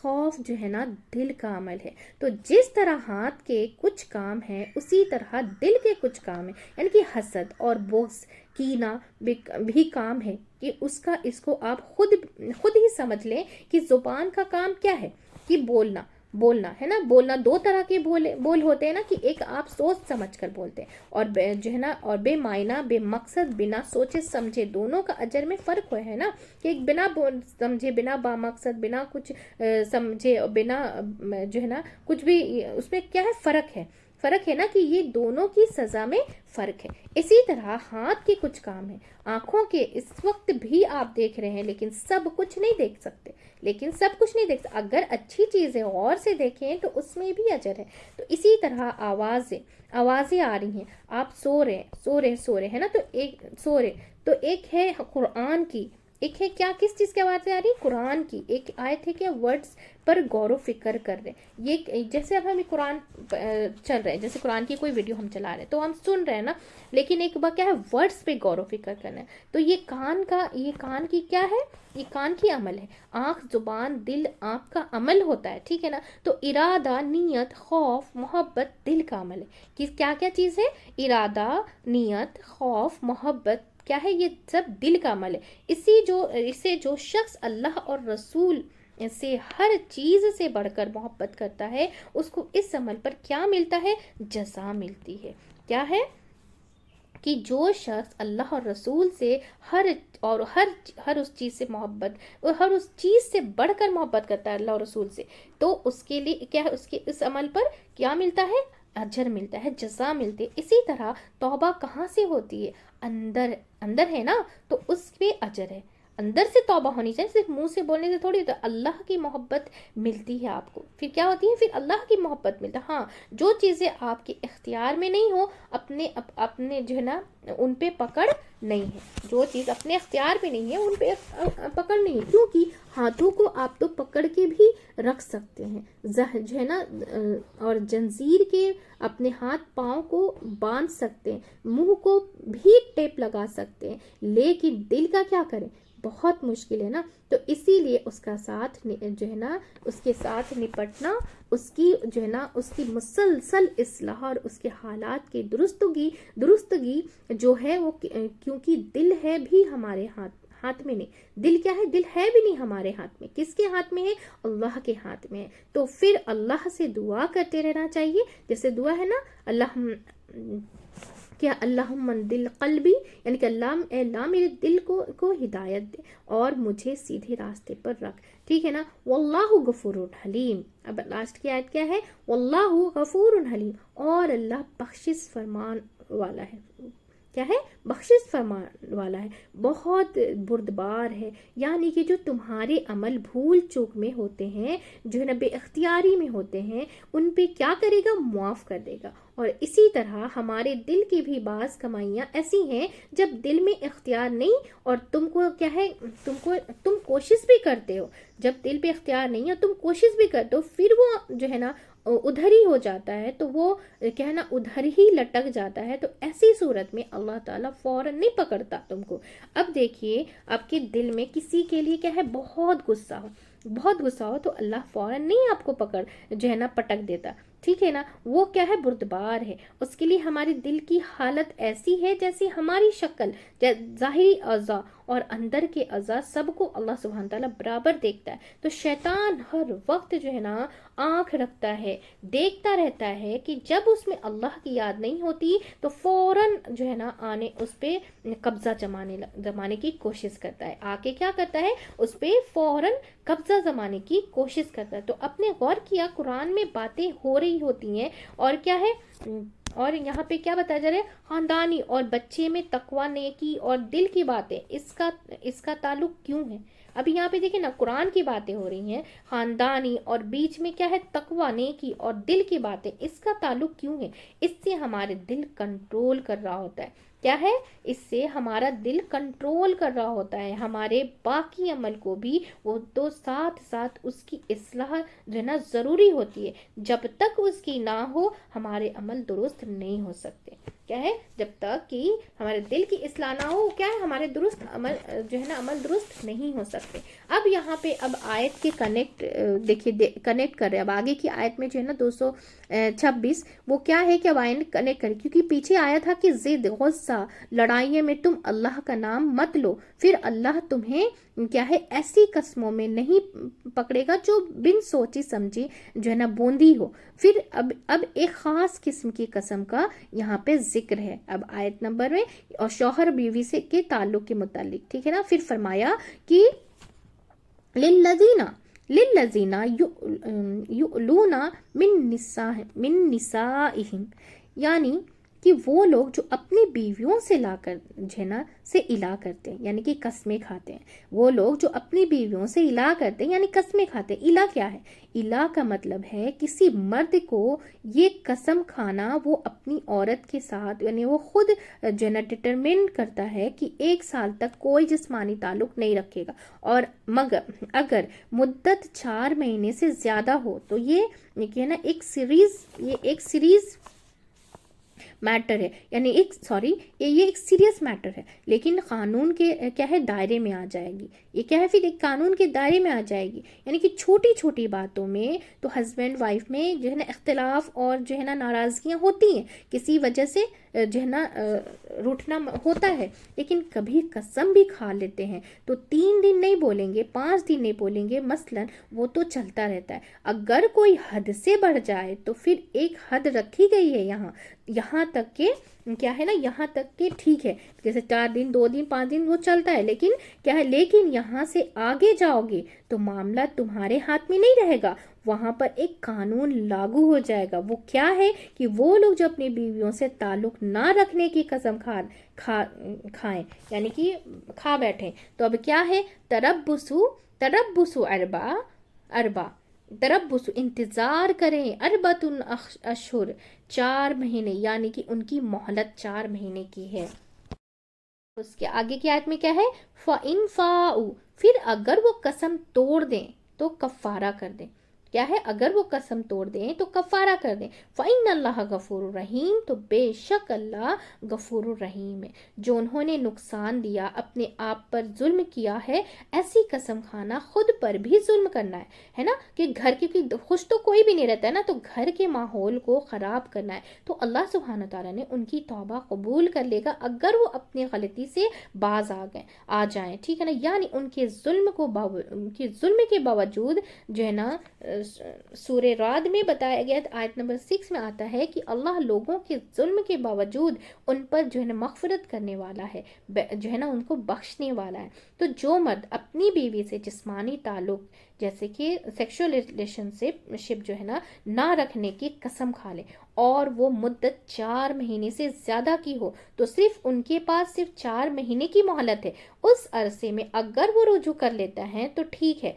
خوف جو ہے نا دل کا عمل ہے. تو جس طرح ہاتھ کے کچھ کام ہیں اسی طرح دل کے کچھ کام ہیں، یعنی کہ حسد اور بغض کینہ بھی کام ہے کہ اس کو آپ خود ہی سمجھ لیں کہ زبان کا کام کیا ہے، کہ بولنا ہے نا. بولنا دو طرح کے بول ہوتے ہیں نا، کہ ایک آپ سوچ سمجھ کر بولتے ہیں، اور جو ہے نا اور بے معنی بے مقصد بنا سوچے سمجھے، دونوں کا اجر میں فرق ہے نا. کہ ایک بنا سمجھے، بنا با مقصد، بنا کچھ سمجھے، بنا جو ہے نا کچھ بھی، اس میں کیا ہے، فرق ہے نا، کہ یہ دونوں کی سزا میں فرق ہے. اسی طرح ہاتھ کے کچھ کام ہیں، آنکھوں کے اس وقت بھی آپ دیکھ رہے ہیں لیکن سب کچھ نہیں دیکھ سکتے. اگر اچھی چیزیں غور سے دیکھیں تو اس میں بھی اجر ہے. تو اسی طرح آوازیں آ رہی ہیں، آپ سو رہے ہیں نا، تو ایک ہے قرآن کی، ایک ہے کیا، کس چیز کی آوازیں آ رہی ہے، قرآن کی. ایک آیت ہے کہ ورڈز پر غور و فکر کر رہے ہیں. یہ جیسے اب ہمیں قرآن چل رہے ہیں، جیسے قرآن کی کوئی ویڈیو ہم چلا رہے ہیں تو ہم سن رہے ہیں نا، لیکن ایک بات کیا ہے، ورڈز پہ غور و فکر کرنا ہے. تو یہ کان کی کیا ہے، یہ کان کی عمل ہے. آنکھ، زبان، دل آنکھ کا عمل ہوتا ہے، ٹھیک ہے نا. تو ارادہ، نیت، خوف، محبت دل کا عمل ہے. کہ کیا چیز ہے، ارادہ، نیت، خوف، محبت کیا ہے، یہ سب دل کا عمل ہے. اسے جو شخص اللہ اور رسول سے ہر چیز سے بڑھ کر محبت کرتا ہے، اس کو اس عمل پر کیا ملتا ہے، جزا ملتی ہے. کیا ہے کہ جو شخص اللہ اور رسول سے ہر اس چیز سے محبت، اور ہر اس چیز سے بڑھ کر محبت کرتا ہے اللہ اور رسول سے، تو اس کے لیے کیا ہے، اس کے اس عمل پر کیا ملتا ہے، اجر ملتا ہے، جزا ملتی ہے. اسی طرح توبہ کہاں سے ہوتی ہے، اندر ہے نا، تو اس پہ اجر ہے. اندر سے توبہ ہونی چاہیے، صرف منہ سے بولنے سے تھوڑی. تو اللہ کی محبت ملتی ہے آپ کو، پھر کیا ہوتی ہے، پھر اللہ کی محبت ملتا ہے. ہاں، جو چیزیں آپ کے اختیار میں نہیں ہو، اپنے جو ہے نا ان پہ پکڑ نہیں ہے. جو چیز اپنے اختیار پہ نہیں ہے ان پہ پکڑ نہیں ہے، کیونکہ ہاتھوں کو آپ تو پکڑ کے بھی رکھ سکتے ہیں جو ہے نا، اور جنزیر کے اپنے ہاتھ پاؤں کو باندھ سکتے ہیں، منہ کو بھی ٹیپ لگا سکتے ہیں، لیکن دل کا کیا کریں، بہت مشکل ہے نا. تو اسی لیے اس کا ساتھ جو ہے نا، اس کے ساتھ نپٹنا، اس کی جو ہے نا اس کی مسلسل اصلاح اور اس کے حالات کی درستگی جو ہے وہ، کیونکہ دل ہے بھی ہمارے ہاتھ میں نہیں. دل کیا ہے، دل ہے بھی نہیں ہمارے ہاتھ میں. کس کے ہاتھ میں ہے، اللہ کے ہاتھ میں ہے. تو پھر اللہ سے دعا کرتے رہنا چاہیے. جیسے دعا ہے نا، اللہم دل قلبی، یعنی کہ اللہ میرے دل کو ہدایت دے اور مجھے سیدھے راستے پر رکھ، ٹھیک ہے نا. واللہ غفور حلیم. اب لاسٹ کی آیت کیا ہے، واللہ غفور حلیم، اور اللہ بخشش فرمان والا ہے. کیا ہے، بخشش فرمان والا ہے، بہت بردبار ہے. یعنی کہ جو تمہارے عمل بھول چوک میں ہوتے ہیں، جو ہے نا بے اختیاری میں ہوتے ہیں، ان پہ کیا کرے گا، معاف کر دے گا. اور اسی طرح ہمارے دل کی بھی بعض کمائیاں ایسی ہیں جب دل میں اختیار نہیں، اور تم کو کیا ہے، تم کوشش بھی کرتے ہو، جب دل پہ اختیار نہیں ہے تم کوشش بھی کرتے ہو، پھر وہ جو ہے نا ادھر ہی ہو جاتا ہے، تو وہ کیا ہے نا ادھر ہی لٹک جاتا ہے. تو ایسی صورت میں اللہ تعالیٰ فوراً نہیں پکڑتا تم کو. اب دیکھیے، آپ کے دل میں کسی کے لیے کیا ہے، بہت غصہ ہو تو اللہ فوراً نہیں آپ کو جو ہے نا پٹک دیتا، ٹھیک ہے نا. وہ کیا ہے، بردبار ہے. اس کے لیے ہمارے دل کی حالت ایسی ہے جیسی ہماری شکل، ظاہری اعضاء اور اندر کے اعضاء سب کو اللہ سبحانہ تعالیٰ برابر دیکھتا ہے. تو شیطان ہر وقت جو ہے نا آنکھ رکھتا ہے، دیکھتا رہتا ہے کہ جب اس میں اللہ کی یاد نہیں ہوتی تو فوراً جو ہے نا اس پہ قبضہ جمانے کی کوشش کرتا ہے. آ کے کیا کرتا ہے، اس پہ فوراً قبضہ جمانے کی کوشش کرتا ہے. تو اپنے غور کیا، قرآن میں باتیں ہو رہی ہوتی ہیں، اور کیا ہے، اور یہاں پہ کیا بتایا جا رہا ہے، خاندانی اور بچے میں تقوی، نیکی اور دل کی باتیں، اس کا تعلق کیوں ہے. ابھی یہاں پہ دیکھیں نا، قرآن کی باتیں ہو رہی ہیں، خاندانی، اور بیچ میں کیا ہے، تقوی، نیکی اور دل کی باتیں، اس کا تعلق کیوں ہے. اس سے ہمارے دل کنٹرول کر رہا ہوتا ہے. کیا ہے، اس سے ہمارا دل کنٹرول کر رہا ہوتا ہے ہمارے باقی عمل کو بھی. وہ تو ساتھ اس کی اصلاح جو ہے نا ضروری ہوتی ہے. جب تک اس کی نہ ہو ہمارے عمل درست نہیں ہو سکتے. کیا ہے جب تک کہ ہمارے دل کی اصلاح نہ ہو کیا ہے ہمارے درست عمل جو ہے نا عمل درست نہیں ہو سکتے. اب یہاں پہ اب آیت کے کنیکٹ دیکھیے کنیکٹ کر رہے ہیں. اب آگے کی آیت میں جو ہے نا 226 وہ کیا ہے کہ اب آیت کنیکٹ کرے کیونکہ پیچھے آیا تھا کہ ضد غصہ لڑائیوں میں تم اللہ کا نام مت لو پھر اللہ تمہیں کیا ہے ایسی قسموں میں نہیں پکڑے گا جو بن سوچی سمجھی جو ہے نا بوندی ہو. پھر اب ایک خاص قسم کی قسم کا یہاں پہ ذکر ہے اب آیت نمبر میں اور شوہر بیوی سے کے تعلق کے متعلق. ٹھیک ہے نا. پھر فرمایا کہ للذین یؤلون من نسائہم یعنی کہ وہ لوگ جو اپنی بیویوں سے لا کر جو ہے نا سے الا کرتے ہیں یعنی کہ قسمیں کھاتے ہیں. وہ لوگ جو اپنی بیویوں سے الا کرتے ہیں یعنی قسمیں کھاتے ہیں. الا کیا ہے؟ الا کا مطلب ہے کسی مرد کو یہ قسم کھانا وہ اپنی عورت کے ساتھ یعنی وہ خود جو ہے نا ڈٹرمنٹ کرتا ہے کہ 1 سال تک کوئی جسمانی تعلق نہیں رکھے گا اور مگر اگر مدت 4 مہینے سے زیادہ ہو تو یہ کہ نا ایک سیریز میٹر ہے یعنی یہ ایک سیریس میٹر ہے لیکن قانون کے کیا ہے دائرے میں آ جائے گی. یہ کیا ہے پھر ایک قانون کے دائرے میں آ جائے گی یعنی کہ چھوٹی چھوٹی باتوں میں تو ہسبینڈ وائف میں جو ہے نا اختلاف اور جو ہے نا ناراضگیاں ہوتی ہیں کسی وجہ سے جو ہے نا روٹنا ہوتا ہے لیکن کبھی قسم بھی کھا لیتے ہیں تو 3 دن نہیں بولیں گے 5 دن نہیں بولیں گے مثلا وہ تو چلتا رہتا ہے. اگر کوئی حد سے بڑھ جائے تو پھر ایک حد رکھی گئی ہے یہاں تک کہ کیا ہے نا یہاں تک کہ ٹھیک ہے جیسے 4 دن 2 دن 5 دن وہ چلتا ہے لیکن کیا ہے لیکن یہاں سے آگے جاؤ گے تو معاملہ تمہارے ہاتھ میں نہیں رہے گا. وہاں پر ایک قانون لاگو ہو جائے گا. وہ کیا ہے کہ وہ لوگ جو اپنی بیویوں سے تعلق نہ رکھنے کی قسم کھائیں یعنی کہ کھا بیٹھیں تو اب کیا ہے تربصو اربع تربص انتظار کریں اربعۃ اشہر 4 مہینے یعنی کہ ان کی مہلت 4 مہینے کی ہے. اس کے آگے کی آیت میں کیا ہے فَإِن فَاءُوا پھر اگر وہ قسم توڑ دیں تو کفارہ کر دیں. کیا ہے اگر وہ قسم توڑ دیں تو کفارہ کر دیں. فَإِنَّ اللَّهَ غَفُورٌ رَحِيمٌ تو بے شک اللہ غفور الرحیم ہے. جو انہوں نے نقصان دیا اپنے آپ پر ظلم کیا ہے ایسی قسم کھانا خود پر بھی ظلم کرنا ہے نا کہ گھر کی خوش تو کوئی بھی نہیں رہتا ہے نا تو گھر کے ماحول کو خراب کرنا ہے. تو اللہ سبحانہ تعالیٰ نے ان کی توبہ قبول کر لے گا اگر وہ اپنی غلطی سے باز آ جائیں. ٹھیک ہے نا. یعنی ان کے ظلم کے باوجود جو ہے نا سورہ رعد میں بتایا گیا آیت نمبر 6 میں آتا ہے کہ اللہ لوگوں کے ظلم کے باوجود ان پر جو ہے نا مغفرت کرنے والا ہے جو ہے نا ان کو بخشنے والا ہے. تو جو مرد اپنی بیوی سے جسمانی تعلق جیسے کہ سیکشول ریلیشن شپ جو ہے نا نہ رکھنے کی قسم کھا لے اور وہ مدت 4 مہینے سے زیادہ کی ہو تو صرف ان کے پاس صرف 4 مہینے کی مہلت ہے. اس عرصے میں اگر وہ رجوع کر لیتا ہے تو ٹھیک ہے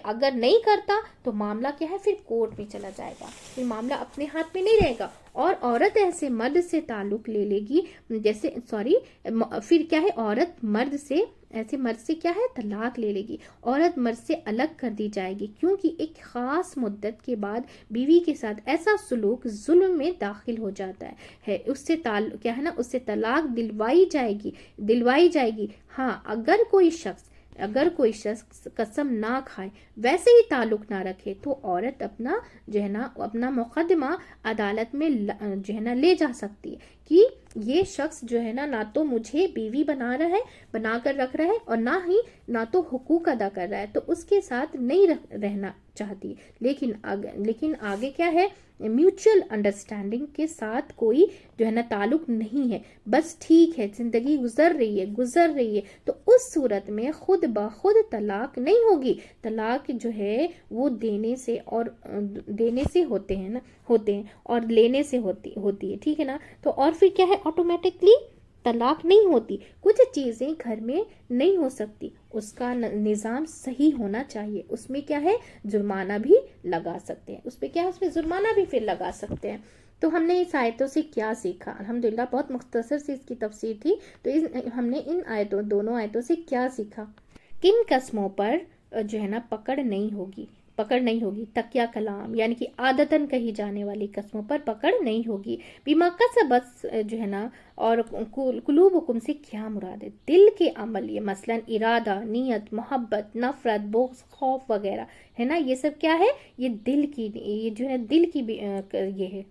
اگر نہیں کرتا تو معاملہ کیا ہے پھر کورٹ میں چلا جائے گا. پھر معاملہ اپنے ہاتھ میں نہیں رہے گا اور عورت ایسے مرد سے تعلق لے لے گی پھر کیا ہے عورت مرد سے ایسے مرد سے کیا ہے طلاق لے لے گی. عورت مرد سے الگ کر دی جائے گی کیونکہ ایک خاص مدت کے بعد بیوی کے ساتھ ایسا سلوک ظلم میں داخل ہو جاتا ہے اس سے تعلق کیا ہے نا اس سے طلاق دلوائی جائے گی. ہاں اگر کوئی شخص قسم نہ کھائے ویسے ہی تعلق نہ رکھے تو عورت اپنا مقدمہ عدالت میں جو ہے نا لے جا سکتی ہے کہ یہ شخص جو ہے نا تو مجھے بیوی بنا کر رکھ رہا ہے اور نہ تو حقوق ادا کر رہا ہے تو اس کے ساتھ نہیں رہنا چاہتی. لیکن آگے کیا ہے میوچل انڈرسٹینڈنگ کے ساتھ کوئی جو ہے نا تعلق نہیں ہے بس ٹھیک ہے زندگی گزر رہی ہے تو اس صورت میں خود بخود طلاق نہیں ہوگی. طلاق جو ہے وہ دینے سے ہوتے ہیں اور لینے سے ہوتی ہے. ٹھیک ہے نا. تو اور پھر کیا ہے آٹومیٹکلی طلاق نہیں ہوتی. کچھ چیزیں گھر میں نہیں ہو سکتی اس کا نظام صحیح ہونا چاہیے. اس میں کیا ہے جرمانہ بھی لگا سکتے ہیں اس میں جرمانہ بھی پھر لگا سکتے ہیں. تو ہم نے اس آیتوں سے کیا سیکھا؟ الحمدللہ بہت مختصر سی اس کی تفسیر تھی. تو ہم نے دونوں آیتوں سے کیا سیکھا؟ کن قسموں پر جو ہے نا پکڑ نہیں ہوگی پکڑ نہیں ہوگی. تقیہ کلام یعنی کہ عادتاً کہی جانے والی قسموں پر پکڑ نہیں ہوگی. بیما کسبت جو ہے نا، اور قلوبکم سے کیا مراد ہے؟ دل کے عمل، یہ مثلاً ارادہ، نیت، محبت، نفرت، بغض، خوف وغیرہ ہے نا، یہ سب کیا ہے؟ یہ دل کی، یہ جو ہے دل کی یہ ہے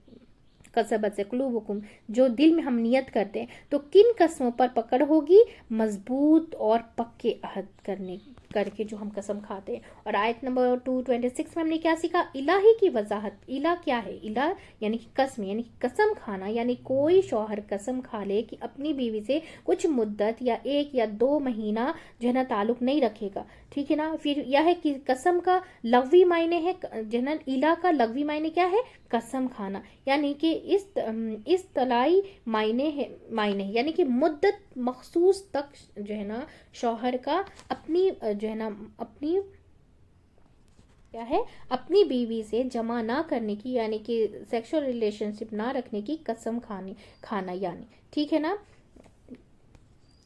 کسبت سے قلوبکم، جو دل میں ہم نیت کرتے ہیں. تو کن قسموں پر پکڑ ہوگی؟ مضبوط اور پکے عہد کر کے جو ہم قسم کھاتے ہیں. اور آیت نمبر 226 میں ہم نے کیا سیکھا؟ الہی کی وضاحت. الہ کیا ہے؟ الہ یعنی کہ قسم، یعنی قسم کھانا، یعنی کوئی شوہر قسم کھا لے کہ اپنی بیوی سے کچھ مدت یا 1 یا 2 مہینہ جو ہے نا تعلق نہیں رکھے گا، ٹھیک ہے نا. پھر یہ ہے کہ قسم کا لغوی معنی ہے جو ہے نا، الہ کا لغوی معنی کیا ہے؟ قسم کھانا. یعنی کہ اصطلاحی معنی ہے یعنی کہ مدت مخصوص تک جو ہے نا شوہر کا اپنی جو ہے نا اپنی کیا ہے، اپنی بیوی سے جمع نہ کرنے کی، یعنی کہ سیکشل ریلیشن شپ نہ رکھنے کی قسم کھانا یعنی، ٹھیک ہے نا.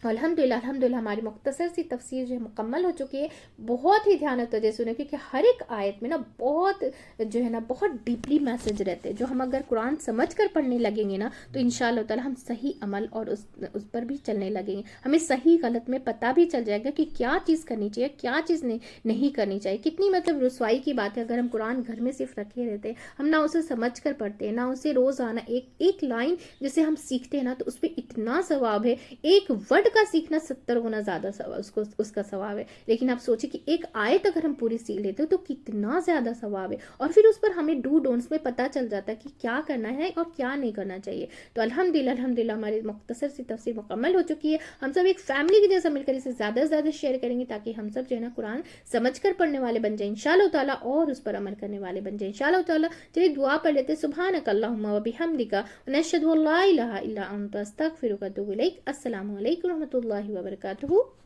الحمدللہ ہماری مختصر سی تفسیر جو ہے مکمل ہو چکی ہے. بہت ہی دھیان توجہ سنیں، کیونکہ ہر ایک آیت میں نا بہت جو ہے نا بہت ڈیپلی میسج رہتے ہیں، جو ہم اگر قرآن سمجھ کر پڑھنے لگیں گے نا تو انشاءاللہ تعالی ہم صحیح عمل اور اس پر بھی چلنے لگیں گے. ہمیں صحیح غلط میں پتہ بھی چل جائے گا کہ کیا چیز کرنی چاہیے، کیا چیز نہیں کرنی چاہیے. کتنی مطلب رسوائی کی بات ہے اگر ہم قرآن گھر میں صرف رکھے رہتے ہیں، ہم نہ اسے سمجھ کر پڑھتے ہیں، نہ اسے روزانہ ایک لائن جسے ہم سیکھتے ہیں نا تو اس پہ اتنا ثواب ہے. ایک ورڈ کا سیکھنا 70 گنا زیادہ اس کا ثواب ہے. لیکن آپ سوچیں کہ ایک آیت اگر ہم پوری سیکھ لیتے تو کتنا زیادہ ثواب ہے. اور پھر اس پر ہمیں ڈو ڈونٹس میں پتہ چل جاتا ہے کہ کیا کرنا ہے اور کیا نہیں کرنا چاہیے. تو الحمدللہ ہماری مختصر سی تفسیر مکمل ہو چکی ہے. ہم سب ایک فیملی کی جیسا مل کر اسے زیادہ سے زیادہ شیئر کریں گے تاکہ ہم سب جو ہے نا قرآن سمجھ کر پڑھنے والے بن جائیں انشاءاللہ تعالی، اور اس پر عمل کرنے والے بن جائیں انشاءاللہ تعالی. چلیے دعا پڑھ لیتے. سبحانک اللہم و بحمدک ونشہد ان لا الہ الا انت استغفرک و اتوب الیک. السلام علیکم ورحمۃ اللہ وبرکاتہ.